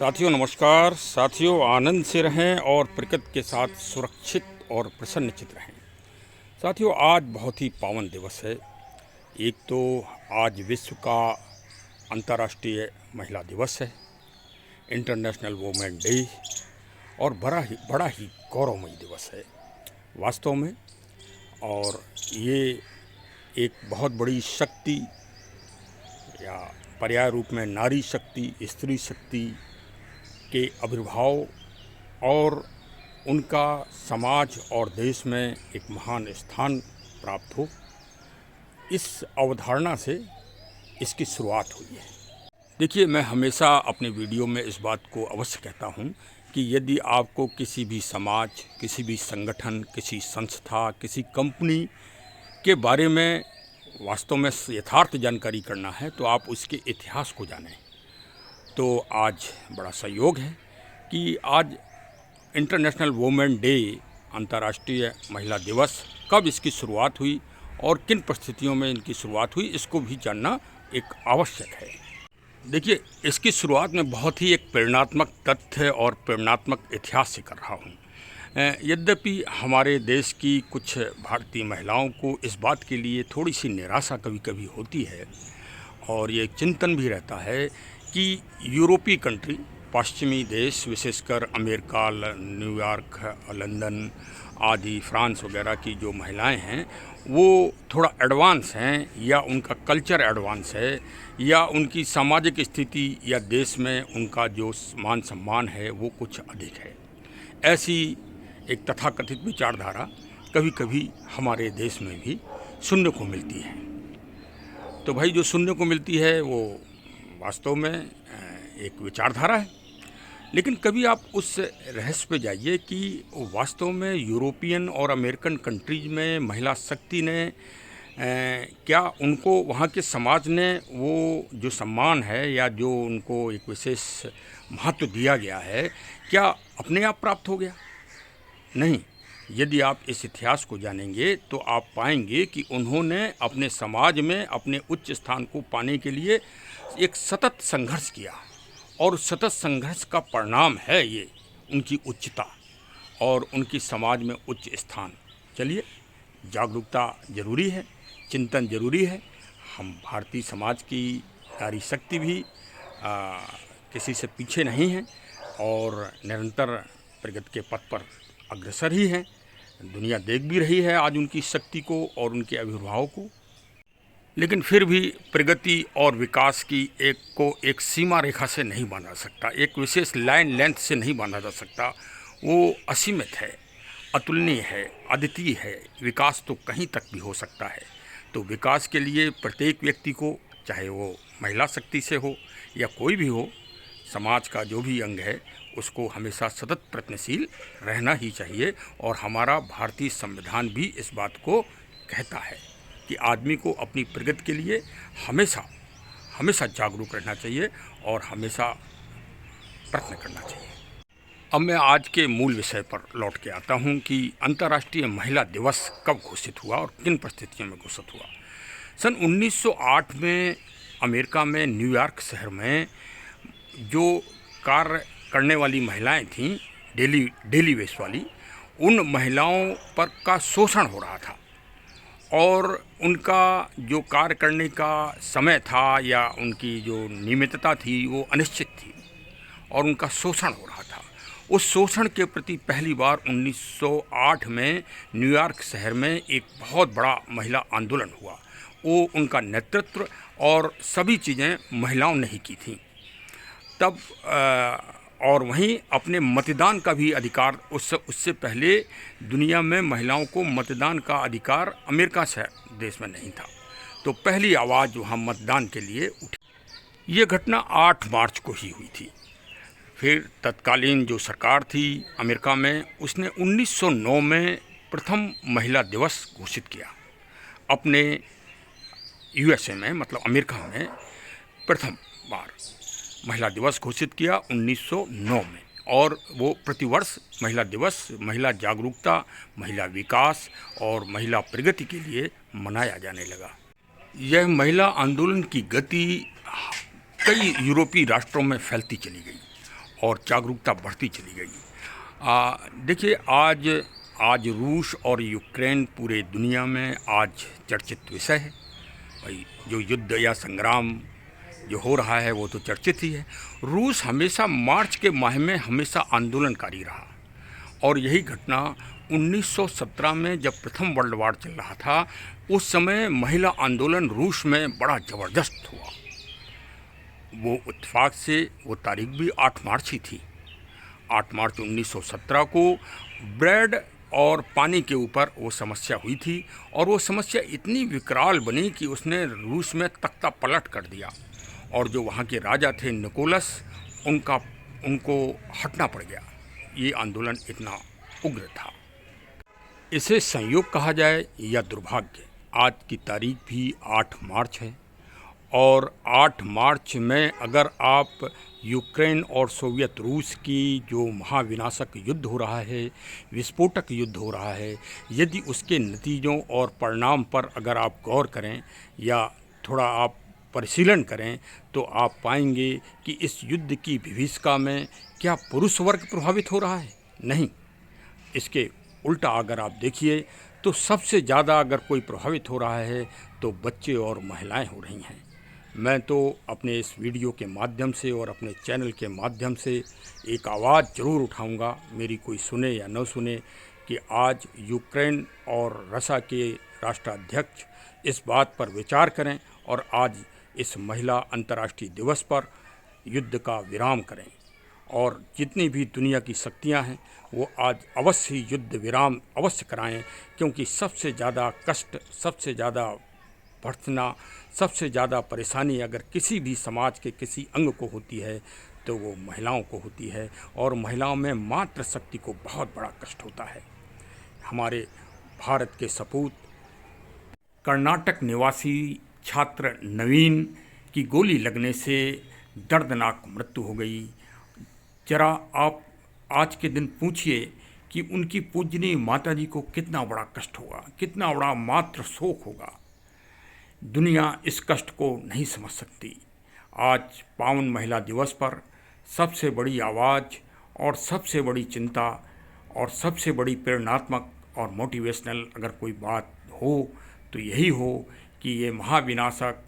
साथियों नमस्कार। साथियों आनंद से रहें और प्रकृति के साथ सुरक्षित और प्रसन्नचित रहें। साथियों आज बहुत ही पावन दिवस है। एक तो आज विश्व का अंतर्राष्ट्रीय महिला दिवस है, इंटरनेशनल वुमेन डे, और बड़ा ही गौरवमयी दिवस है वास्तव में। और ये एक बहुत बड़ी शक्ति या पर्याय रूप में नारी शक्ति, स्त्री शक्ति के आविर्भाव और उनका समाज और देश में एक महान स्थान प्राप्त हो, इस अवधारणा से इसकी शुरुआत हुई है। देखिए, मैं हमेशा अपने वीडियो में इस बात को अवश्य कहता हूँ कि यदि आपको किसी भी समाज, किसी भी संगठन, किसी संस्था, किसी कंपनी के बारे में वास्तव में यथार्थ जानकारी करना है तो आप उसके इतिहास को जानें। तो आज बड़ा संयोग है कि आज इंटरनेशनल वुमेन डे, अंतर्राष्ट्रीय महिला दिवस, कब इसकी शुरुआत हुई और किन परिस्थितियों में इनकी शुरुआत हुई, इसको भी जानना एक आवश्यक है। देखिए, इसकी शुरुआत में बहुत ही एक प्रेरणात्मक तथ्य और प्रेरणात्मक इतिहास से कर रहा हूँ। यद्यपि हमारे देश की कुछ भारतीय महिलाओं को इस बात के लिए थोड़ी सी निराशा कभी कभी होती है और ये चिंतन भी रहता है कि यूरोपीय कंट्री, पश्चिमी देश, विशेषकर अमेरिका, न्यूयॉर्क, लंदन आदि, फ्रांस वगैरह की जो महिलाएं हैं वो थोड़ा एडवांस हैं, या उनका कल्चर एडवांस है, या उनकी सामाजिक स्थिति या देश में उनका जो मान सम्मान है वो कुछ अधिक है। ऐसी एक तथाकथित विचारधारा कभी कभी हमारे देश में भी सुनने को मिलती है। तो भाई, जो सुनने को मिलती है वो वास्तव में एक विचारधारा है, लेकिन कभी आप उस रहस्य पे जाइए कि वास्तव में यूरोपियन और अमेरिकन कंट्रीज में महिला शक्ति ने क्या उनको, वहाँ के समाज ने वो जो सम्मान है या जो उनको एक विशेष महत्व दिया गया है, क्या अपने आप प्राप्त हो गया? नहीं। यदि आप इस इतिहास को जानेंगे तो आप पाएंगे कि उन्होंने अपने समाज में अपने उच्च स्थान को पाने के लिए एक सतत संघर्ष किया, और सतत संघर्ष का परिणाम है ये उनकी उच्चता और उनकी समाज में उच्च स्थान। चलिए, जागरूकता जरूरी है, चिंतन जरूरी है। हम भारतीय समाज की नारी शक्ति भी किसी से पीछे नहीं है और निरंतर प्रगति के पथ पर अग्रसर ही हैं। दुनिया देख भी रही है आज उनकी शक्ति को और उनके आविर्भाव को। लेकिन फिर भी प्रगति और विकास की एक सीमा रेखा से नहीं बांधा सकता, एक विशेष लाइन लेंथ से नहीं बांधा जा सकता। वो असीमित है, अतुलनीय है, अद्वितीय है। विकास तो कहीं तक भी हो सकता है। तो विकास के लिए प्रत्येक व्यक्ति को, चाहे वो महिला शक्ति से हो या कोई भी हो, समाज का जो भी अंग है, उसको हमेशा सतत प्रयत्नशील रहना ही चाहिए। और हमारा भारतीय संविधान भी इस बात को कहता है कि आदमी को अपनी प्रगति के लिए हमेशा जागरूक रहना चाहिए और हमेशा प्रयत्न करना चाहिए। अब मैं आज के मूल विषय पर लौट के आता हूं कि अंतर्राष्ट्रीय महिला दिवस कब घोषित हुआ और किन परिस्थितियों में घोषित हुआ। सन 1908 में अमेरिका में न्यूयॉर्क शहर में जो कार्य करने वाली महिलाएं थीं, डेली वेज वाली, उन महिलाओं पर का शोषण हो रहा था और उनका जो कार्य करने का समय था या उनकी जो नियमितता थी वो अनिश्चित थी और उनका शोषण हो रहा था। उस शोषण के प्रति पहली बार 1908 में न्यूयॉर्क शहर में एक बहुत बड़ा महिला आंदोलन हुआ। वो उनका नेतृत्व और सभी चीज़ें महिलाओं ने ही की थी तब। और वहीं अपने मतदान का भी अधिकार, उससे पहले दुनिया में महिलाओं को मतदान का अधिकार अमेरिका से देश में नहीं था। तो पहली आवाज़ वहाँ मतदान के लिए उठी। ये घटना 8 मार्च को ही हुई थी। फिर तत्कालीन जो सरकार थी अमेरिका में, उसने 1909 में प्रथम महिला दिवस घोषित किया अपने यूएसए में, मतलब अमेरिका में प्रथम बार महिला दिवस घोषित किया 1909 में। और वो प्रतिवर्ष महिला दिवस महिला जागरूकता, महिला विकास और महिला प्रगति के लिए मनाया जाने लगा। यह महिला आंदोलन की गति कई यूरोपीय राष्ट्रों में फैलती चली गई और जागरूकता बढ़ती चली गई। देखिए, आज रूस और यूक्रेन पूरे दुनिया में आज चर्चित विषय है। भाई, जो युद्ध या संग्राम जो हो रहा है वो तो चर्चित ही है। रूस हमेशा मार्च के माह में हमेशा आंदोलनकारी रहा, और यही घटना 1917 में जब प्रथम वर्ल्ड वार चल रहा था, उस समय महिला आंदोलन रूस में बड़ा ज़बरदस्त हुआ। वो इत्तेफाक से वो तारीख भी 8 मार्च ही थी। 8 मार्च 1917 को ब्रेड और पानी के ऊपर वो समस्या हुई थी, और वो समस्या इतनी विकराल बनी कि उसने रूस में तख्ता पलट कर दिया, और जो वहाँ के राजा थे निकोलस, उनको हटना पड़ गया। ये आंदोलन इतना उग्र था। इसे संयोग कहा जाए या दुर्भाग्य, आज की तारीख भी 8 मार्च है, और 8 मार्च में अगर आप यूक्रेन और सोवियत रूस की जो महाविनाशक युद्ध हो रहा है, विस्फोटक युद्ध हो रहा है, यदि उसके नतीजों और परिणाम पर अगर आप गौर करें या थोड़ा आप परिशीलन करें, तो आप पाएंगे कि इस युद्ध की विभीषिका में क्या पुरुष वर्ग प्रभावित हो रहा है? नहीं, इसके उल्टा अगर आप देखिए तो सबसे ज़्यादा अगर कोई प्रभावित हो रहा है तो बच्चे और महिलाएं हो रही हैं। मैं तो अपने इस वीडियो के माध्यम से और अपने चैनल के माध्यम से एक आवाज़ ज़रूर उठाऊंगा, मेरी कोई सुने या न सुने, कि आज यूक्रेन और रशिया के राष्ट्राध्यक्ष इस बात पर विचार करें और आज इस महिला अंतर्राष्ट्रीय दिवस पर युद्ध का विराम करें, और जितनी भी दुनिया की शक्तियां हैं वो आज अवश्य ही युद्ध विराम अवश्य कराएं, क्योंकि सबसे ज़्यादा कष्ट, सबसे ज़्यादा भर्त्सना, सबसे ज़्यादा परेशानी अगर किसी भी समाज के किसी अंग को होती है तो वो महिलाओं को होती है, और महिलाओं में मातृ शक्ति को बहुत बड़ा कष्ट होता है। हमारे भारत के सपूत कर्नाटक निवासी छात्र नवीन की गोली लगने से दर्दनाक मृत्यु हो गई। जरा आप आज के दिन पूछिए कि उनकी पूजनीय माताजी को कितना बड़ा कष्ट होगा, कितना बड़ा मातृ शोक होगा। दुनिया इस कष्ट को नहीं समझ सकती। आज पावन महिला दिवस पर सबसे बड़ी आवाज़ और सबसे बड़ी चिंता और सबसे बड़ी प्रेरणात्मक और मोटिवेशनल अगर कोई बात हो तो यही हो कि ये महाविनाशक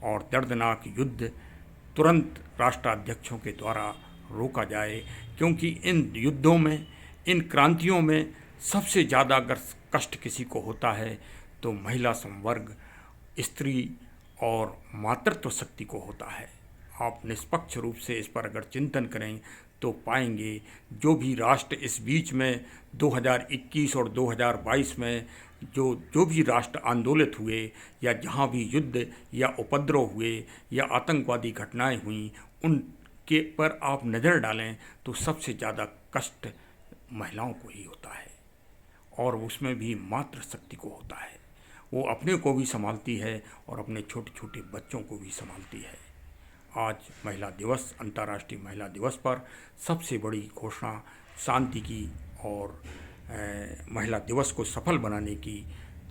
और दर्दनाक युद्ध तुरंत राष्ट्राध्यक्षों के द्वारा रोका जाए, क्योंकि इन युद्धों में, इन क्रांतियों में सबसे ज़्यादा अगर कष्ट किसी को होता है तो महिला संवर्ग, स्त्री और मातृत्व शक्ति को होता है। आप निष्पक्ष रूप से इस पर अगर चिंतन करें तो पाएंगे जो भी राष्ट्र इस बीच में 2021 और 2022 में जो भी राष्ट्र आंदोलित हुए, या जहाँ भी युद्ध या उपद्रव हुए या आतंकवादी घटनाएं हुई, उनके पर आप नज़र डालें तो सबसे ज़्यादा कष्ट महिलाओं को ही होता है, और उसमें भी मातृशक्ति को होता है। वो अपने को भी संभालती है और अपने छोटे छोटे बच्चों को भी संभालती है। आज महिला दिवस, अंतर्राष्ट्रीय महिला दिवस पर सबसे बड़ी घोषणा शांति की और महिला दिवस को सफल बनाने की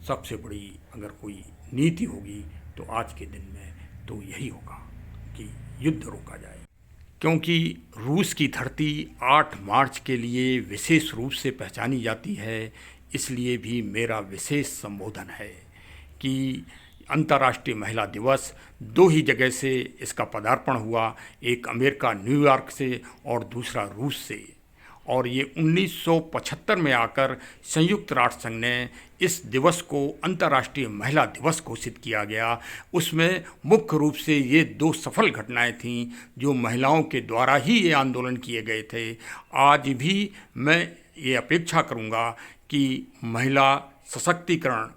सबसे बड़ी अगर कोई नीति होगी तो आज के दिन में तो यही होगा कि युद्ध रोका जाए। क्योंकि रूस की धरती 8 मार्च के लिए विशेष रूप से पहचानी जाती है, इसलिए भी मेरा विशेष संबोधन है कि अंतर्राष्ट्रीय महिला दिवस 2 ही जगह से इसका पदार्पण हुआ, एक अमेरिका न्यूयॉर्क से और दूसरा रूस से, और ये 1975 में आकर संयुक्त राष्ट्र संघ ने इस दिवस को अंतर्राष्ट्रीय महिला दिवस घोषित किया गया। उसमें मुख्य रूप से ये 2 सफल घटनाएं थीं जो महिलाओं के द्वारा ही ये आंदोलन किए गए थे। आज भी मैं ये अपेक्षा करूँगा कि महिला सशक्तिकरण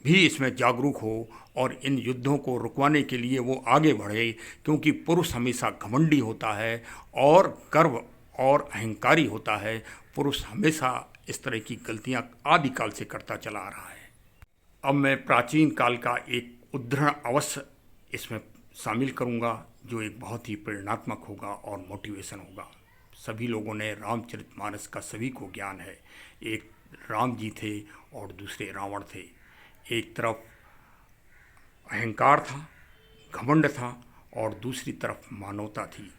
भी इसमें जागरूक हो और इन युद्धों को रुकवाने के लिए वो आगे बढ़े, क्योंकि पुरुष हमेशा घमंडी होता है और गर्व और अहंकारी होता है। पुरुष हमेशा इस तरह की गलतियां आदिकाल से करता चला आ रहा है। अब मैं प्राचीन काल का एक उद्धरण अवश्य इसमें शामिल करूंगा जो एक बहुत ही प्रेरणात्मक होगा और मोटिवेशन होगा। सभी लोगों ने रामचरितमानस का सभी को ज्ञान है। एक राम जी थे और दूसरे रावण थे। एक तरफ अहंकार था, घमंड था, और दूसरी तरफ मानवता थी।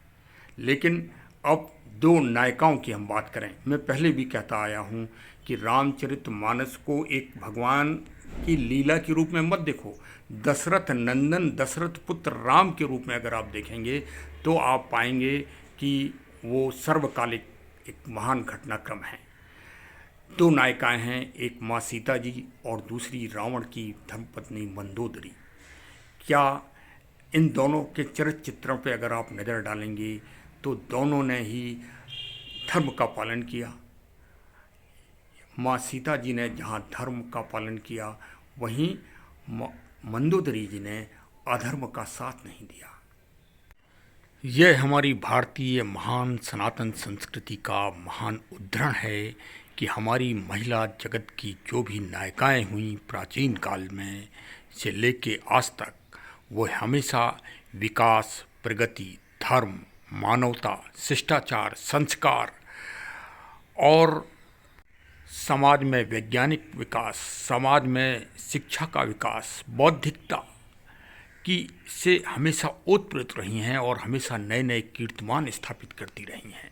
लेकिन अब दो नायिकाओं की हम बात करें, मैं पहले भी कहता आया हूँ कि रामचरितमानस को एक भगवान की लीला के रूप में मत देखो। दशरथ नंदन, दशरथ पुत्र राम के रूप में अगर आप देखेंगे तो आप पाएंगे कि वो सर्वकालिक एक महान घटनाक्रम है। दो नायिकाएं हैं, एक माँ सीता जी और दूसरी रावण की धर्मपत्नी मंदोदरी। क्या इन दोनों के चरित्र चित्रों पर अगर आप नज़र डालेंगे तो दोनों ने ही धर्म का पालन किया। माँ सीता जी ने जहाँ धर्म का पालन किया, वहीं मंदोदरी जी ने अधर्म का साथ नहीं दिया। यह हमारी भारतीय महान सनातन संस्कृति का महान उदाहरण है कि हमारी महिला जगत की जो भी नायिकाएं हुई प्राचीन काल में से लेके आज तक, वो हमेशा विकास, प्रगति, धर्म, मानवता, शिष्टाचार, संस्कार और समाज में वैज्ञानिक विकास, समाज में शिक्षा का विकास, बौद्धिकता की से हमेशा ओतप्रोत रही हैं और हमेशा नए नए कीर्तिमान स्थापित करती रही हैं।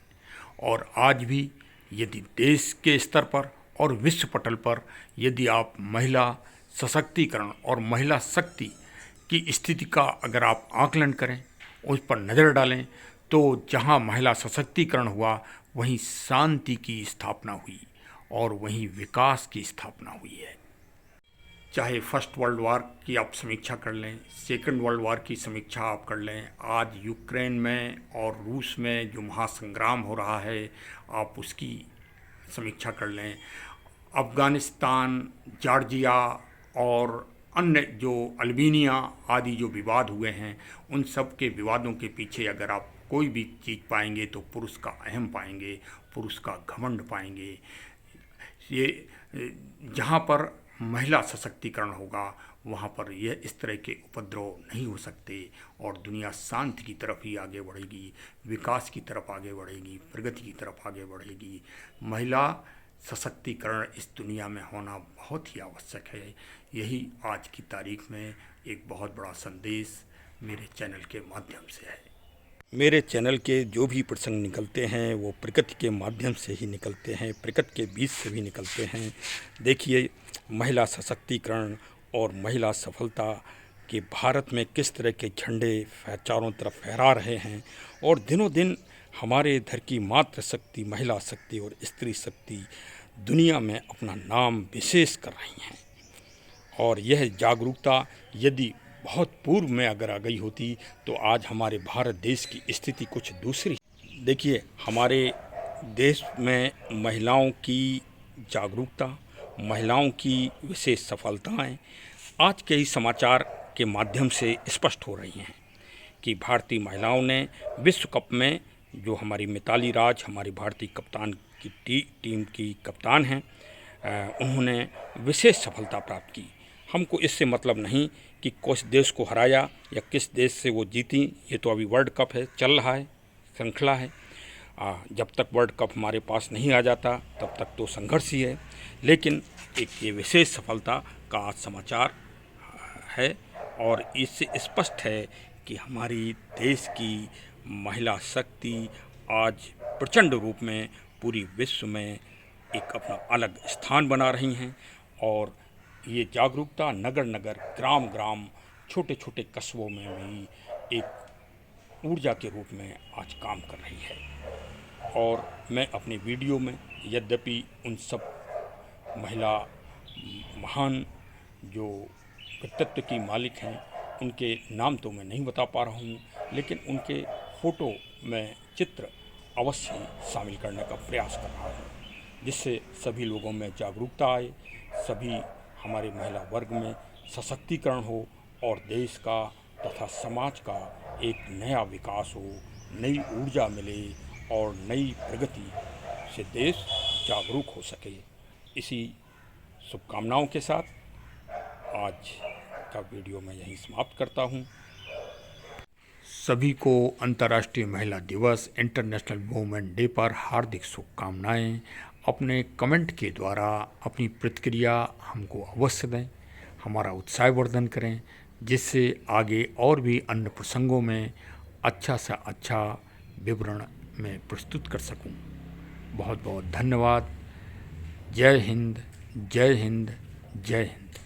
और आज भी यदि देश के स्तर पर और विश्व पटल पर यदि आप महिला सशक्तिकरण और महिला शक्ति की स्थिति का अगर आप आकलन करें, उस पर नज़र डालें, तो जहां महिला सशक्तिकरण हुआ वहीं शांति की स्थापना हुई और वहीं विकास की स्थापना हुई है। चाहे फर्स्ट वर्ल्ड वार की आप समीक्षा कर लें, सेकंड वर्ल्ड वार की समीक्षा आप कर लें, आज यूक्रेन में और रूस में जो महासंग्राम हो रहा है आप उसकी समीक्षा कर लें, अफ़गानिस्तान, जॉर्जिया और अन्य जो अल्बानिया आदि जो विवाद हुए हैं, उन सब के विवादों के पीछे अगर आप कोई भी चीज़ पाएंगे तो पुरुष का अहम पाएंगे, पुरुष का घमंड पाएंगे। ये जहाँ पर महिला सशक्तिकरण होगा वहाँ पर यह इस तरह के उपद्रव नहीं हो सकते और दुनिया शांति की तरफ ही आगे बढ़ेगी, विकास की तरफ आगे बढ़ेगी, प्रगति की तरफ आगे बढ़ेगी। महिला सशक्तिकरण इस दुनिया में होना बहुत ही आवश्यक है। यही आज की तारीख में एक बहुत बड़ा संदेश मेरे चैनल के माध्यम से है। मेरे चैनल के जो भी प्रसंग निकलते हैं वो प्रकृति के माध्यम से ही निकलते हैं, प्रकृति के बीच से भी निकलते हैं। देखिए, महिला सशक्तिकरण और महिला सफलता के भारत में किस तरह के झंडे चारों तरफ फहरा रहे हैं और दिनों दिन हमारे इधर की मातृशक्ति, महिला शक्ति और स्त्री शक्ति दुनिया में अपना नाम विशेष कर रही हैं। और यह जागरूकता यदि बहुत पूर्व में अगर आ गई होती तो आज हमारे भारत देश की स्थिति कुछ दूसरी। देखिए, हमारे देश में महिलाओं की जागरूकता, महिलाओं की विशेष सफलताएं आज के ही समाचार के माध्यम से स्पष्ट हो रही हैं कि भारतीय महिलाओं ने विश्व कप में, जो हमारी मिताली राज हमारी भारतीय कप्तान की टीम की कप्तान हैं, उन्होंने विशेष सफलता प्राप्त की। हमको इससे मतलब नहीं कि किस देश को हराया या किस देश से वो जीती, ये तो अभी वर्ल्ड कप है, चल रहा है, श्रृंखला है। जब तक वर्ल्ड कप हमारे पास नहीं आ जाता तब तक तो संघर्ष ही है। लेकिन एक ये विशेष सफलता का आज समाचार है और इससे स्पष्ट है कि हमारी देश की महिला शक्ति आज प्रचंड रूप में पूरी विश्व में एक अपना अलग स्थान बना रही हैं। और ये जागरूकता नगर नगर, ग्राम ग्राम, छोटे छोटे कस्बों में भी एक ऊर्जा के रूप में आज काम कर रही है। और मैं अपनी वीडियो में यद्यपि उन सब महिला महान जो व्यक्तित्व की मालिक हैं उनके नाम तो मैं नहीं बता पा रहा हूँ, लेकिन उनके फ़ोटो में चित्र अवश्य शामिल करने का प्रयास कर रहा हूँ, जिससे सभी लोगों में जागरूकता आए, सभी हमारे महिला वर्ग में सशक्तिकरण हो और देश का तथा समाज का एक नया विकास हो, नई ऊर्जा मिले और नई प्रगति से देश जागरूक हो सके। इसी शुभकामनाओं के साथ आज का वीडियो मैं यहीं समाप्त करता हूँ। सभी को अंतर्राष्ट्रीय महिला दिवस, इंटरनेशनल वुमेन डे पर हार्दिक शुभकामनाएँ। अपने कमेंट के द्वारा अपनी प्रतिक्रिया हमको अवश्य दें, हमारा उत्साहवर्धन करें, जिससे आगे और भी अन्य प्रसंगों में अच्छा से अच्छा विवरण मैं प्रस्तुत कर सकूं। बहुत बहुत धन्यवाद। जय हिंद, जय हिंद, जय हिंद।